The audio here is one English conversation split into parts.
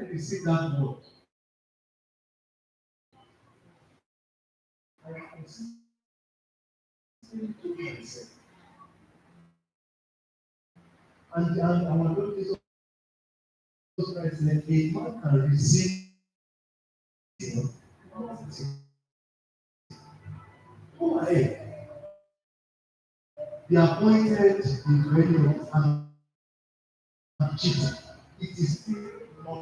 I receive that word, I consistently told myself, and our Lord Jesus Christ said, a man can receive nothing. Go ahead. The appointed is ready and cheating. It is still not.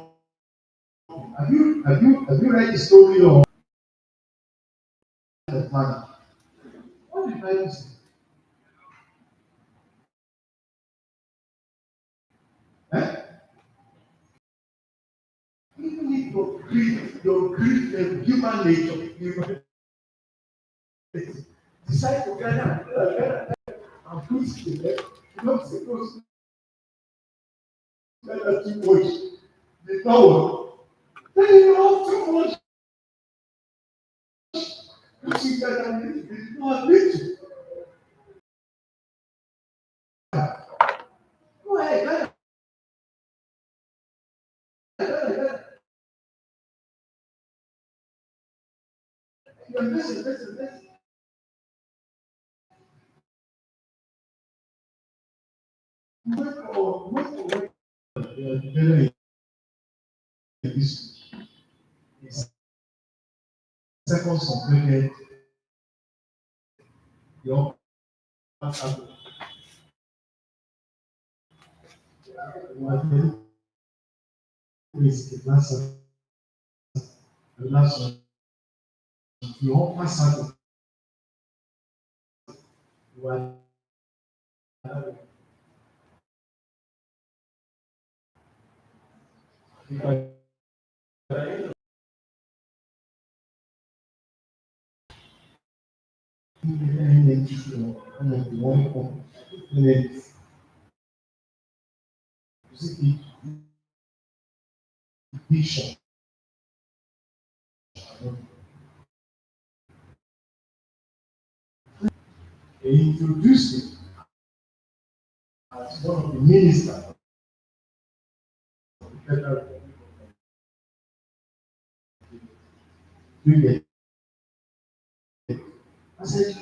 Have you read the story of the man? What did the Bible say? Eh? Even if your human nature, you decide to gather and put together, you don't suppose to gather too much. The power. Then you have too much. Put together a little bit, not little. Go ahead, gather. Listen. Wait. Very this is second completed your is the last one. Your passage was vision. They introduced him as one of the ministers of the federal government. I said,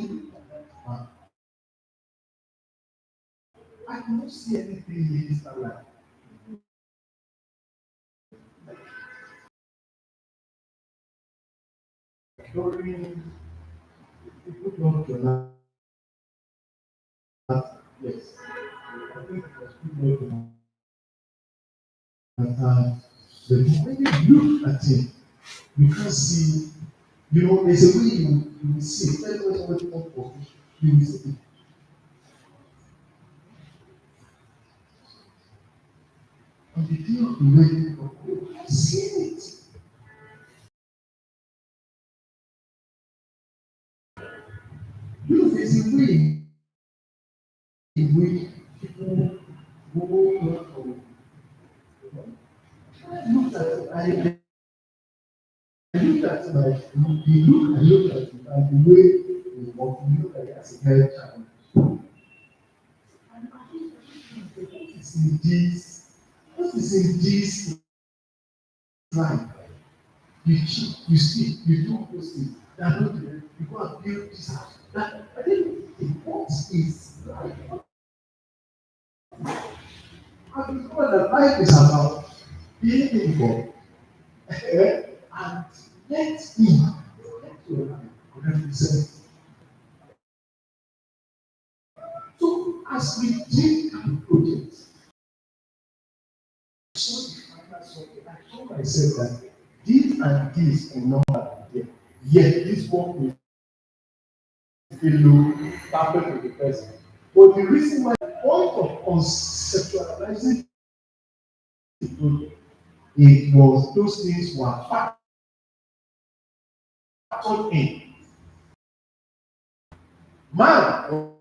I cannot see anything minister like. During people don't know that, yes. I think it was people that but when you look at it, you can see, there's a way you see, especially when somebody comes for you will see it. On the day of the wedding of God, I've seen it. There's a way in which people go from, I looked at it, I looked at I looked at it, and the way we walk, we look at it as a very child. And I think, what is in this life? You cheat, you steal, you do all those things. That not the you go and build this house. That I think what is life? And because that life is about being in God, and let Him, let your life represent. So as we did the project, so the final something, I told myself that this and this will not happen there. Yet this work will look perfect to the person. But the reason why the point of conceptualizing the project, it was those things were factored in. Man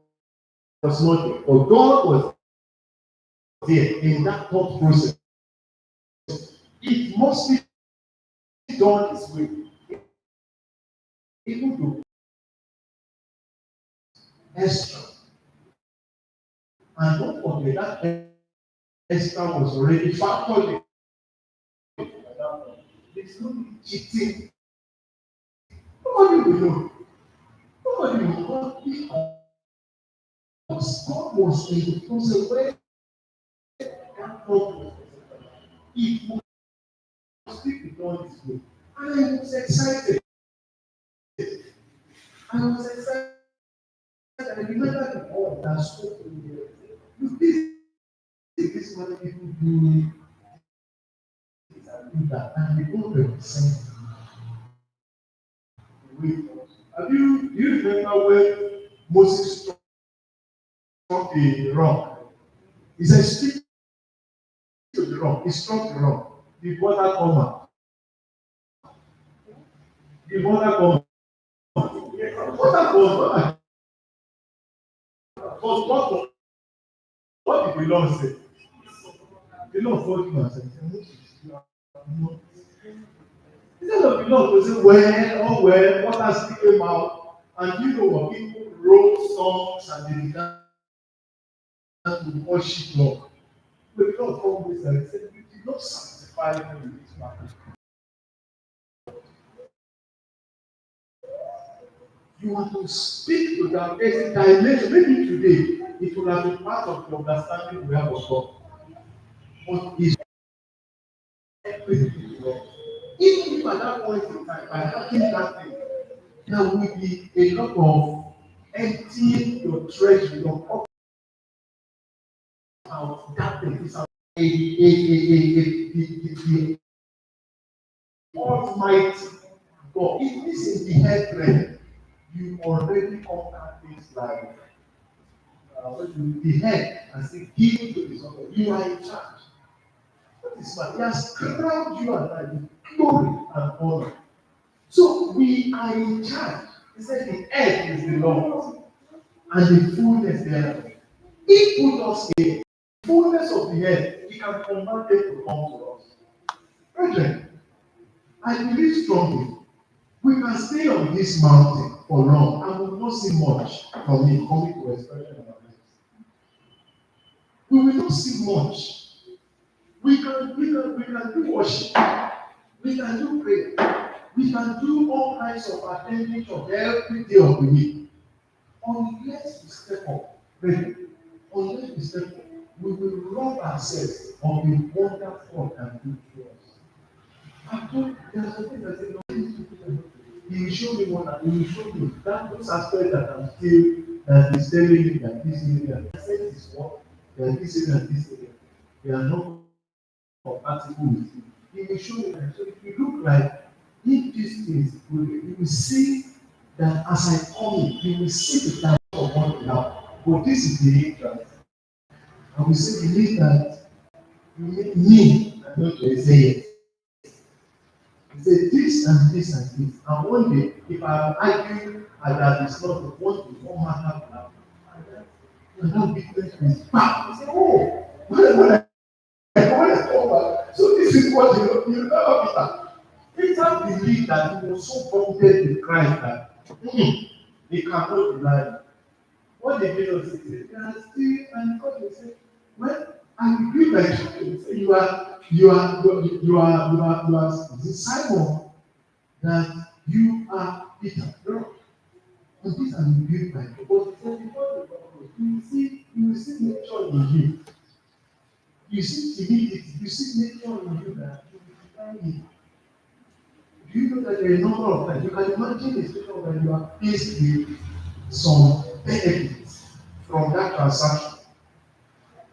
was not there, but God was there in that thought process. It must be done this way. Even though extra, and don't forget that extra was already factored in. is no cheating. Nobody will know. Nobody will know. Because God was in the process where that God it was speak with all this way. And I was excited. I was excited. I remember the God that spoke to me. Look, this is what people do that, and they don't represent the way. Do you remember when Moses struck the rock? He said, speak to the rock. He struck the rock. The water come out. The water come out. Water come out. But what did the Lord say? The Lord told him and said, instead of the Lord to say, well, oh well, water still came out, and you know what? People wrote songs and they began to worship God. But the Lord always said, you did not sanctify me with this matter. You want to speak to that person dimension. Maybe today it will have been part of the understanding we have of God. But it's everything to God. Even if at that point in time, by having that thing, there will be a lot of emptying your treasure, your pocket out. That thing is out. The Almighty God. If this is the head realm, you already conquer things like the head and say, give to the son. You are in charge. That is why he has crowned you and I with glory and honor. So we are in charge. He said the earth is the Lord and the fullness thereof. He put us in the fullness of the earth. He can command it to come to us. Brethren, I believe strongly we can stay on this mountain for long and we will not see much from it coming to expression in our lives. We will not see much. We can do worship. We can do prayer. We can do all kinds of attending of every day of the week. Unless we step up, pray. Unless we step up, we will rob ourselves of the wonder God can do to us. I told there are something that say, no, he will show me one and he will show me that those aspects that I'm still that is telling me that this area, I said this one, that this area and this area, they are not compatible with you. He will show you that. So if you look like if these things, you will see that as I come in, you will see the type of one you have. But this is the entrance. I will say, believe that you make me and not to say it. He said this and this and this. And one day, if I argue and that is not the one to one matter now, and that weakness is back. I say, oh, when I come back, so this is what you never Peter. Peter believed that he was so bonded with Christ that he cannot deny him. What did Jesus say? He can still and God will say, well, I will be like you. You are Simon that you are Peter. No. And this I will be like you. But he said, before you will see nature in you. You see timidity, you see nature in you that you will deny him. Do you know that there are a number of times you can imagine a situation where you are faced with some benefits from that transaction?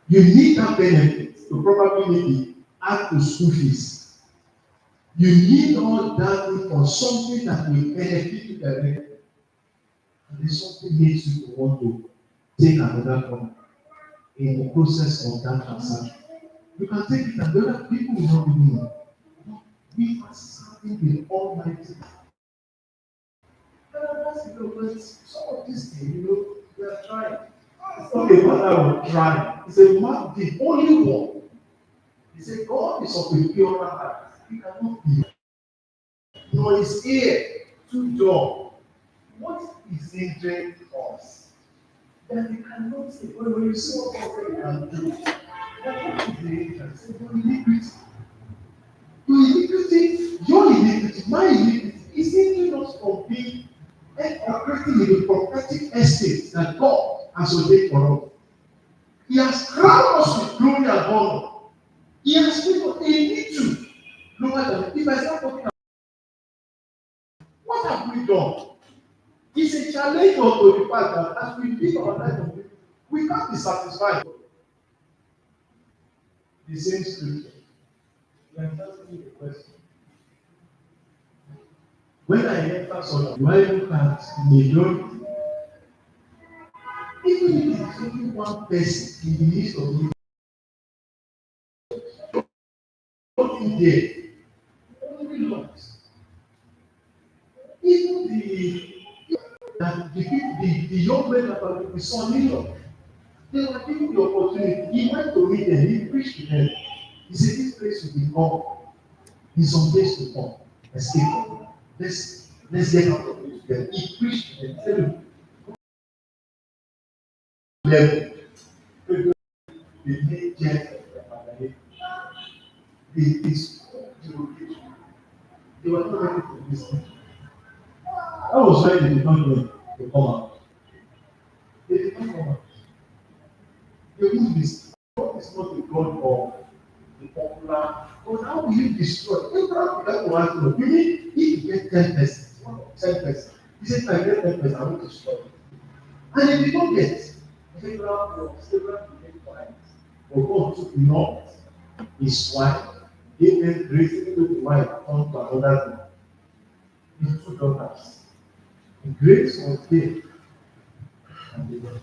You need that benefit to probably maybe add to school fees. You need all that thing for something that will benefit you directly. And then something makes you to want to take another corner in the process of that transaction. You can take it and the other people will not even know. We are serving the Almighty. Some of these things, we are trying. It's not a matter of trying. It's a matter of the only one. He said, God is of a pure heart. He cannot be. Nor his ear too dull. What is hindering us? That we cannot say, well, when you see what God can do, that what is the hindrance? Your iniquity, your iniquity, my iniquity is hindering us from being and operating in the prophetic estate that God has ordained for us. He has crowned us with glory and honor. He has given us a little lower than if I start talking about what have we done? It's a challenge to the fact that as we live our life on this, we can't be satisfied. The same scripture. You are asking me the question. When I enter someone, do I look at majority? Even if it's only one person in the midst of you, nothing there, only lost. Even the young men that are with the son in law, they were given the opportunity. He went to meet them, he preached to them. He said, this place will be gone. In some days to come. Escape. Let's get out of this together. He preached to them. Tell them, level. They made jest of their father. They were not ready to listen. That was why they did not know to come out. They did not come out. They won't listen. God is not the God of the popular. But how will you destroy? Abraham began to ask God, you mean if you get 10 persons, 10 persons? He said, if I get 10 persons, I will destroy it. And they did not get. Abraham became quiet. But God took not his wife, gave them grace, took the wife on to another thing. His two daughters. The grace was there. And they were.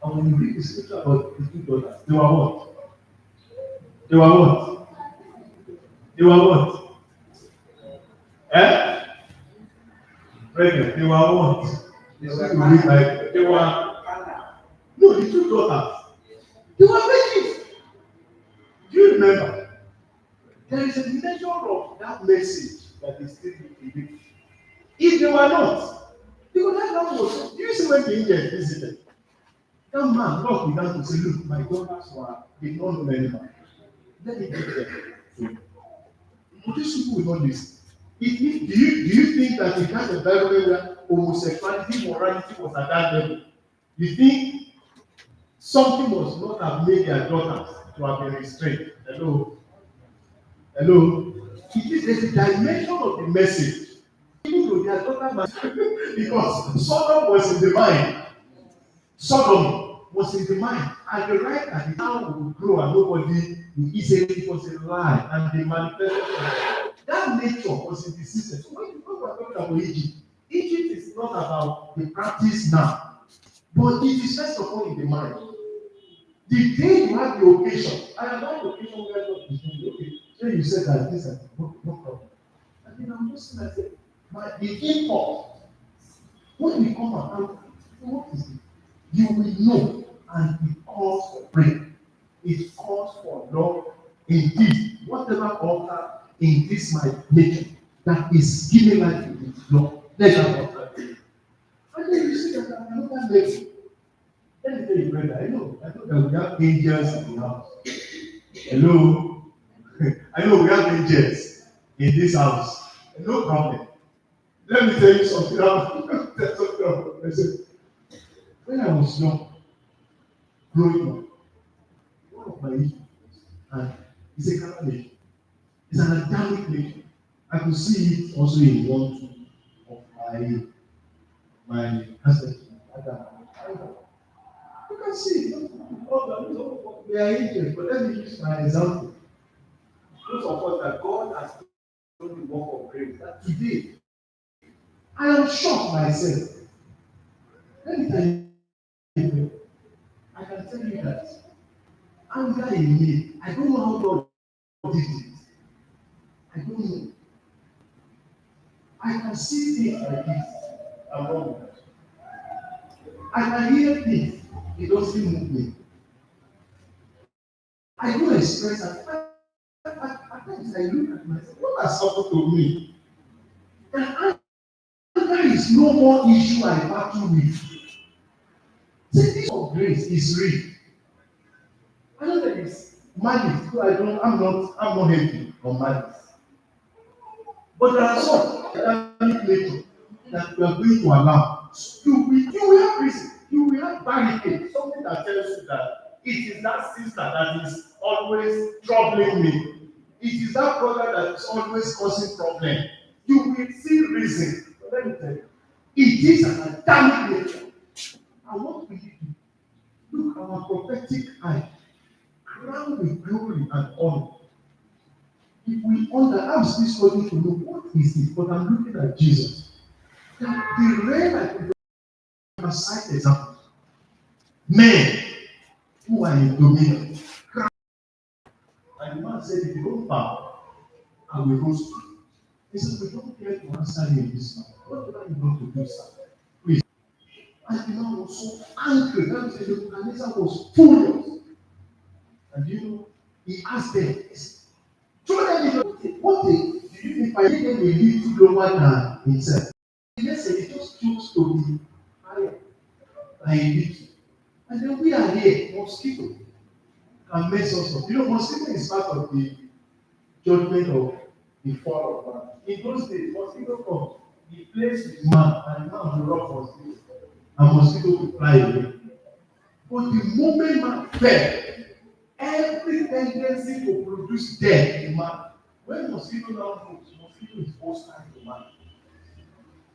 And when you read the scripture about the two daughters, they were what? They were what? They were what? Eh? Pregnant. They were what? They were like they were no, the two daughters. They were making. Do you remember? There is a measure of that message that is still in. If they were not, because that man was. Do you see when the angel visited? That man, God began to say, look, my daughters were did not know anymore. Let me give them. But these people will not listen. Do you think that the kind of environment where homosexuality, morality was at that level, you think something must not have made their daughters to have been restrained? Hello? There's a dimension of the message. Even though their daughter must, because Sodom was in the mind. Sodom was in the mind. And the right that the town will grow and nobody will easily, it was a lie. And they manifested that nature was in the system. So when we are talking about Egypt, Egypt is not about the practice now, but it is first of all in the mind. The day you have the occasion, I have had the occasion where God is doing okay. So you said that this and no problem. And then I'm just saying that the import, when we come around, what is it? You will know, and it calls for prayer. It calls for love. Indeed, whatever altar in this my nature that is giving life to it, Lord, let that altar be. And then you see that at another level. Let me tell you, brother, I know that we have angels in the house. Hello? I know we have angels in this house. No problem. Let me tell you something. When I was young, growing up, one of my issues, and it's a Canada nation. It's an Adamic nation. I could see it also in one two of my ancestors. You can see it. They are angels, but let me use my example. Those of us that God has done the work of grace, that today I am shocked myself. Let me tell you, I can tell you that anger in me, I don't know how God did it. I don't know. I can see things like this around me. I can hear things. It doesn't move me. I don't express it. At times I look at myself. What has happened to me? And anger is no more issue I battle with. See, this of grace is real. I know that it's malice. So I'm not happy on malice. But there are some dynamic nature that we are going to allow. You will have reason. You will have barricade. Something that tells you that it is that sister that is always troubling me. It is that brother that is always causing problem. You will see reason. But let me tell you, it is an Adamic nature. And what we need to look our prophetic eye, crowned with glory and honor. If we I'm still struggling to know what is it, but I'm looking at Jesus. The rare I could cite example. Men who are in dominion. And the man said, if you don't bow, I will roast you. He said, we don't care to answer you in this matter. What do you want to do, sir? Please. And the man was so angry. That means the Nebuchadnezzar was furious. And you know, he asked them, what do you think by him will lead to lower than himself? Yes, he just chose to be higher than he did. And then we are here, mosquito can mess us up. You know, mosquito is part of the judgment of the fall of man. In those days, mosquito comes, he plays with man, and man will rock mosquito, and mosquito will fly away. But the moment man fell, every tendency to produce death in man. When mosquito now moves, mosquito is hostile to man.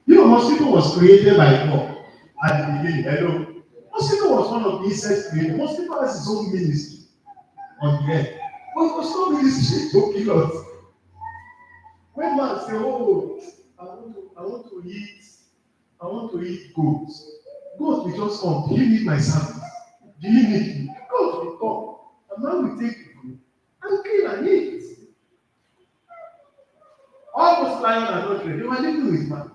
You know, mosquito was created by God at the beginning. Hello. Mosquito was one of the insects created. Mosquito has his own ministry on the earth. But it was not ministry to kill us. When man say, oh, I want to eat goats. Goat will just come. Do you need my service? Do you need me? Goat will come. And man will take the goat and kill and eat. All those lions are not ready. They were living with man.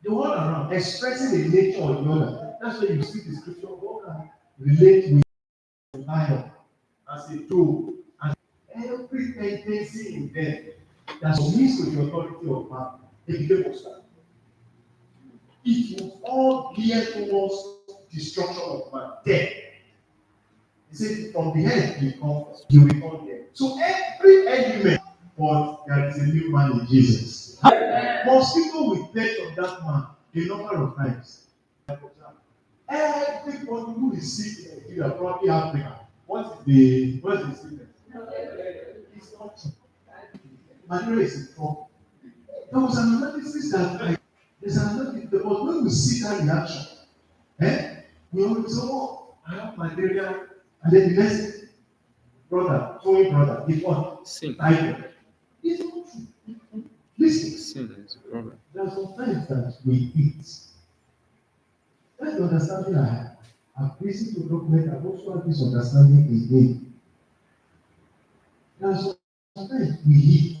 They were all around, expressing the nature of the other. That's why you see the scripture. God can relate with the lion as a tool. And every tendency in them that submits to the authority of man, they became hostile. It will all gear towards destruction of man, death. He said, from the head you come first, you will come there. So every element, but there is a new man in Jesus. Mosquito will take on that man a number of times. Everybody who is sick in Nigeria, probably Africa, what is the sickness? It's not true. Malaria is a problem. There was an analysis that there's an analysis, but when we see that reaction, we always say, oh, I have malaria, and then the next twin brother, the one, typhoid. It's not true. Listen, there are some times that we eat. That's the understanding I have. I've listened to document, I've also had this understanding again. There are some times we eat.